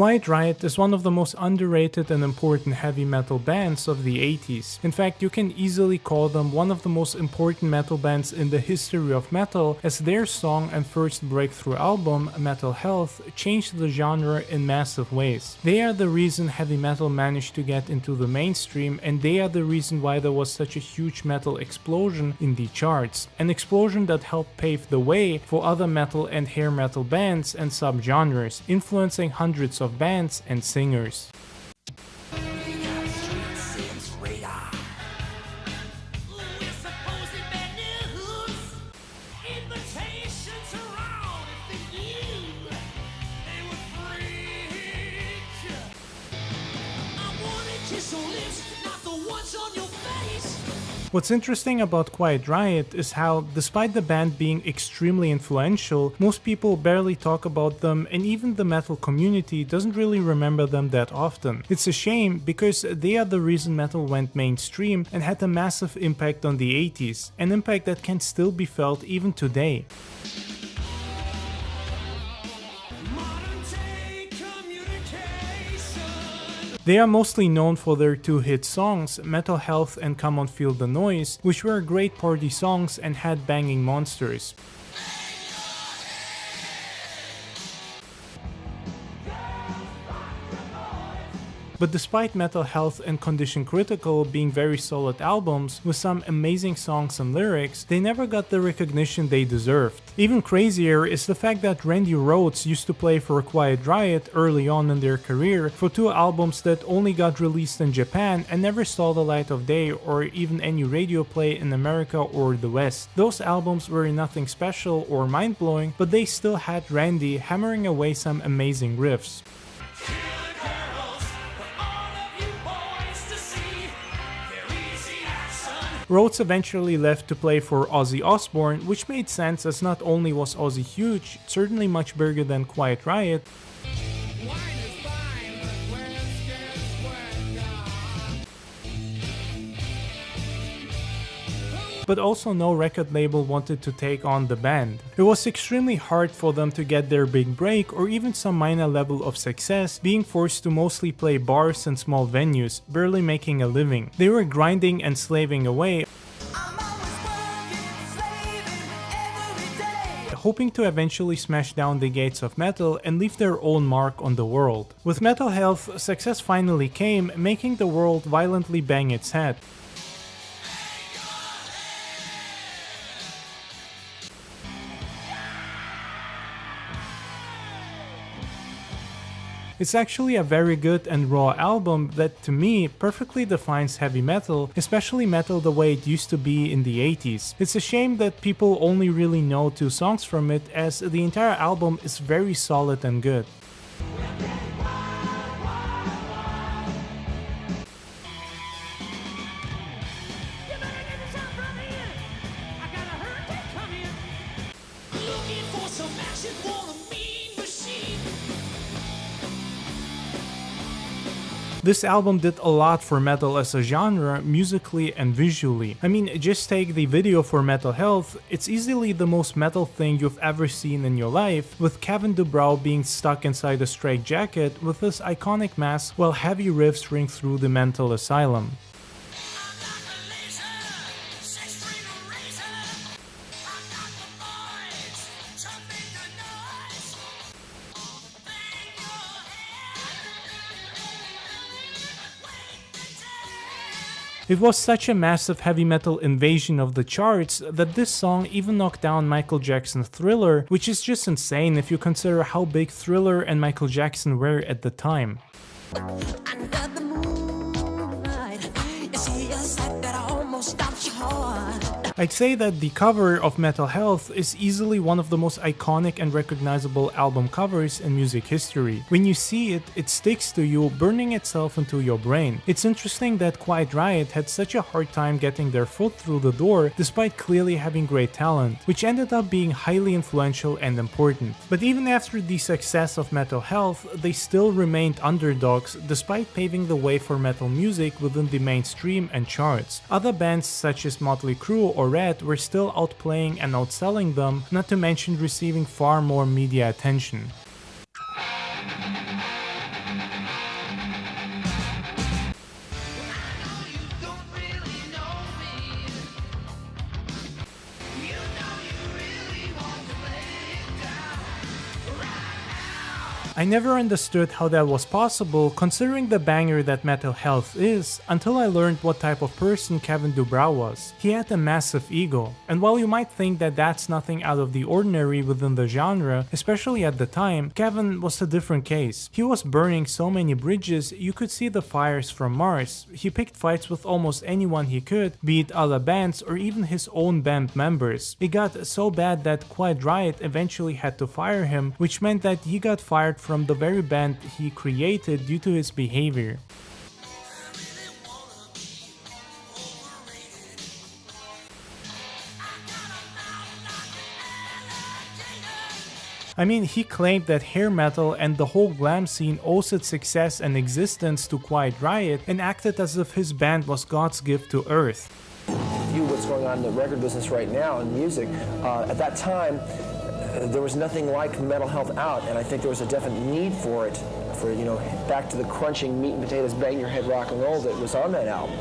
Quiet Riot is one of the most underrated and important heavy metal bands of the 80s. In fact, you can easily call them one of the most important metal bands in the history of metal, as their song and first breakthrough album, Metal Health, changed the genre in massive ways. They are the reason heavy metal managed to get into the mainstream, and they are the reason why there was such a huge metal explosion in the charts. An explosion that helped pave the way for other metal and hair metal bands and subgenres, influencing hundreds of bands and singers. What's interesting about Quiet Riot is how, despite the band being extremely influential, most people barely talk about them, and even the metal community doesn't really remember them that often. It's a shame, because they are the reason metal went mainstream and had a massive impact on the 80s, an impact that can still be felt even today. They are mostly known for their two hit songs, Metal Health and Come On Feel the Noise, which were great party songs and had banging monsters. But despite Metal Health and Condition Critical being very solid albums with some amazing songs and lyrics, they never got the recognition they deserved. Even crazier is the fact that Randy Rhoads used to play for Quiet Riot early on in their career for two albums that only got released in Japan and never saw the light of day or even any radio play in America or the West. Those albums were nothing special or mind-blowing, but they still had Randy hammering away some amazing riffs. Rhoads eventually left to play for Ozzy Osbourne, which made sense as not only was Ozzy huge, certainly much bigger than Quiet Riot, but also no record label wanted to take on the band. It was extremely hard for them to get their big break or even some minor level of success, being forced to mostly play bars and small venues, barely making a living. They were grinding and slaving away, hoping to eventually smash down the gates of metal and leave their own mark on the world. With Metal Health, success finally came, making the world violently bang its head. It's actually a very good and raw album that, to me, perfectly defines heavy metal, especially metal the way it used to be in the 80s. It's a shame that people only really know two songs from it, as the entire album is very solid and good. This album did a lot for metal as a genre, musically and visually. I mean, just take the video for Metal Health, it's easily the most metal thing you've ever seen in your life, with Kevin DuBrow being stuck inside a straitjacket with this iconic mask while heavy riffs ring through the mental asylum. It was such a massive heavy metal invasion of the charts that this song even knocked down Michael Jackson's Thriller, which is just insane if you consider how big Thriller and Michael Jackson were at the time. I'd say that the cover of Metal Health is easily one of the most iconic and recognizable album covers in music history. When you see it, it sticks to you, burning itself into your brain. It's interesting that Quiet Riot had such a hard time getting their foot through the door despite clearly having great talent, which ended up being highly influential and important. But even after the success of Metal Health, they still remained underdogs despite paving the way for metal music within the mainstream and charts. Other bands such as Motley Crue or Red were still outplaying and outselling them, not to mention receiving far more media attention. I never understood how that was possible considering the banger that Metal Health is, until I learned what type of person Kevin Dubrow was. He had a massive ego, and while you might think that that's nothing out of the ordinary within the genre, especially at the time, Kevin was a different case. He was burning so many bridges you could see the fires from Mars. He picked fights with almost anyone he could, be it other bands or even his own band members. It got so bad that Quiet Riot eventually had to fire him, which meant that he got fired from the very band he created due to his behavior. I mean, he claimed that hair metal and the whole glam scene owes its success and existence to Quiet Riot and acted as if his band was God's gift to Earth. View what's going on in the record business right now in music. At that time, there was nothing like Metal Health out, and I think there was a definite need for it, for, you know, back to the crunching meat and potatoes, bang your head rock and roll that was on that album.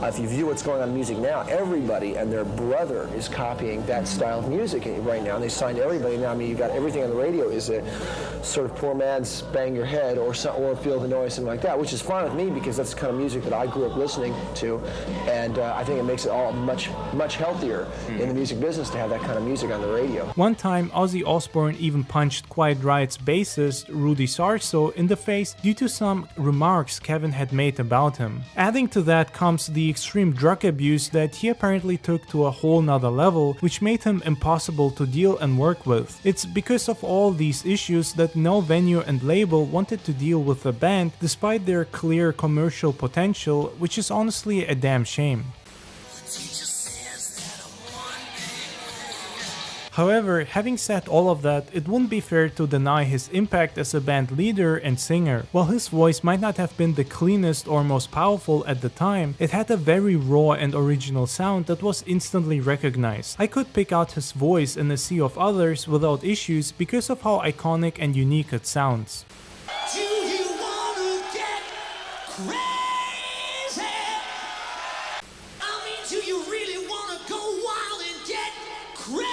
If you view what's going on in music now, everybody and their brother is copying that style of music right now, and they signed everybody now. I mean, you've got everything on the radio is a sort of poor man's bang your head or feel the noise, something like that, which is fine with me because that's the kind of music that I grew up listening to, and I think it makes it all much healthier in the music business to have that kind of music on the radio. One time, Ozzy Osbourne even punched Quiet Riot's bassist, Rudy Sarso, in the face due to some remarks Kevin had made about him. Adding to that comes the extreme drug abuse that he apparently took to a whole nother level, which made him impossible to deal and work with. It's because of all these issues that no venue and label wanted to deal with the band despite their clear commercial potential, which is honestly a damn shame. However, having said all of that, it wouldn't be fair to deny his impact as a band leader and singer. While his voice might not have been the cleanest or most powerful at the time, it had a very raw and original sound that was instantly recognized. I could pick out his voice in a sea of others without issues because of how iconic and unique it sounds. Do you want to get crazy? I mean, do you really want to go wild and get crazy?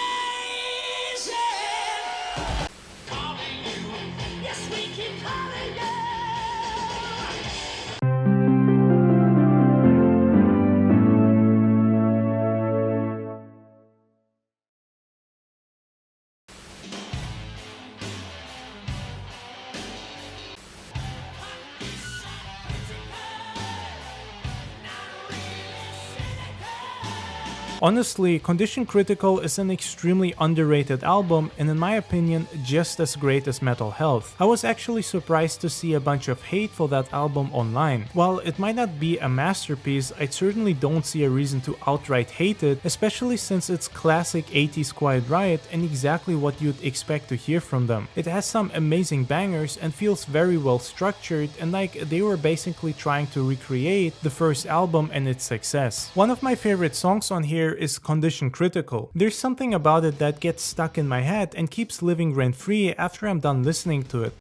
Honestly, Condition Critical is an extremely underrated album and in my opinion just as great as Metal Health. I was actually surprised to see a bunch of hate for that album online. While it might not be a masterpiece, I certainly don't see a reason to outright hate it, especially since it's classic 80s Quiet Riot and exactly what you'd expect to hear from them. It has some amazing bangers and feels very well structured and like they were basically trying to recreate the first album and its success. One of my favorite songs on here is Condition Critical. There's something about it that gets stuck in my head and keeps living rent-free after I'm done listening to it.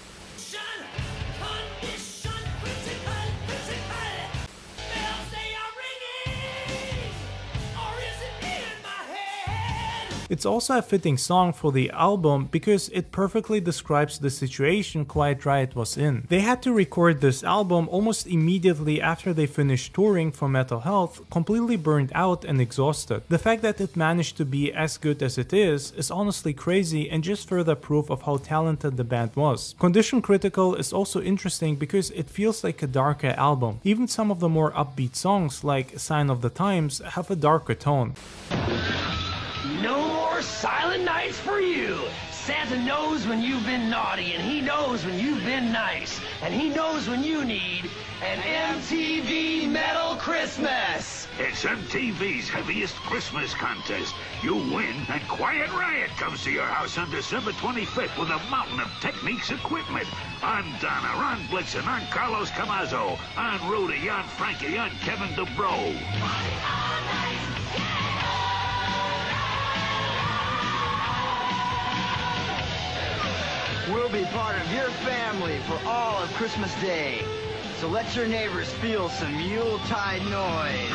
It's also a fitting song for the album because it perfectly describes the situation Quiet Riot was in. They had to record this album almost immediately after they finished touring for Metal Health, completely burned out and exhausted. The fact that it managed to be as good as it is honestly crazy and just further proof of how talented the band was. Condition Critical is also interesting because it feels like a darker album. Even some of the more upbeat songs like Sign of the Times have a darker tone. No more silent nights for you. Santa knows when you've been naughty, and he knows when you've been nice, and he knows when you need an MTV Metal Christmas. It's MTV's heaviest Christmas contest. You win, and Quiet Riot comes to your house on December 25th with a mountain of Techniques equipment. I'm Donna, I'm Blitzen, I'm Carlos Camazo, I'm Rudy, I'm Frankie, I'm Kevin Dubrow. We'll be part of your family for all of Christmas Day. So let your neighbors feel some Yuletide noise.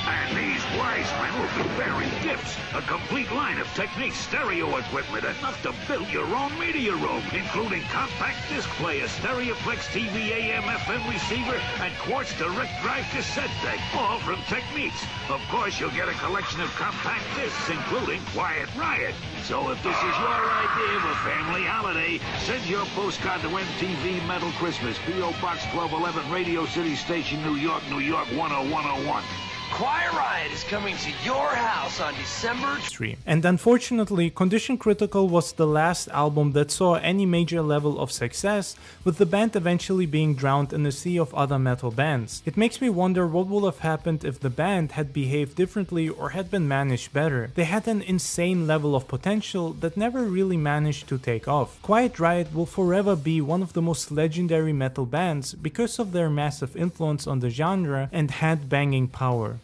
And these white Today's men will be bearing gifts, a complete line of Technique stereo equipment, enough to build your own media room, including compact disc player, Stereoplex TV AM FM receiver, and Quartz direct drive cassette deck, all from Techniques. Of course, you'll get a collection of compact discs, including Quiet Riot. So if this is your idea of a family holiday, send your postcard to MTV Metal Christmas, P.O. Box 1211, Radio City Station, New York, New York 10101. Quiet Riot is coming to your house on December 3. And unfortunately, Condition Critical was the last album that saw any major level of success, with the band eventually being drowned in a sea of other metal bands. It makes me wonder what would have happened if the band had behaved differently or had been managed better. They had an insane level of potential that never really managed to take off. Quiet Riot will forever be one of the most legendary metal bands because of their massive influence on the genre and head-banging power.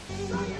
So you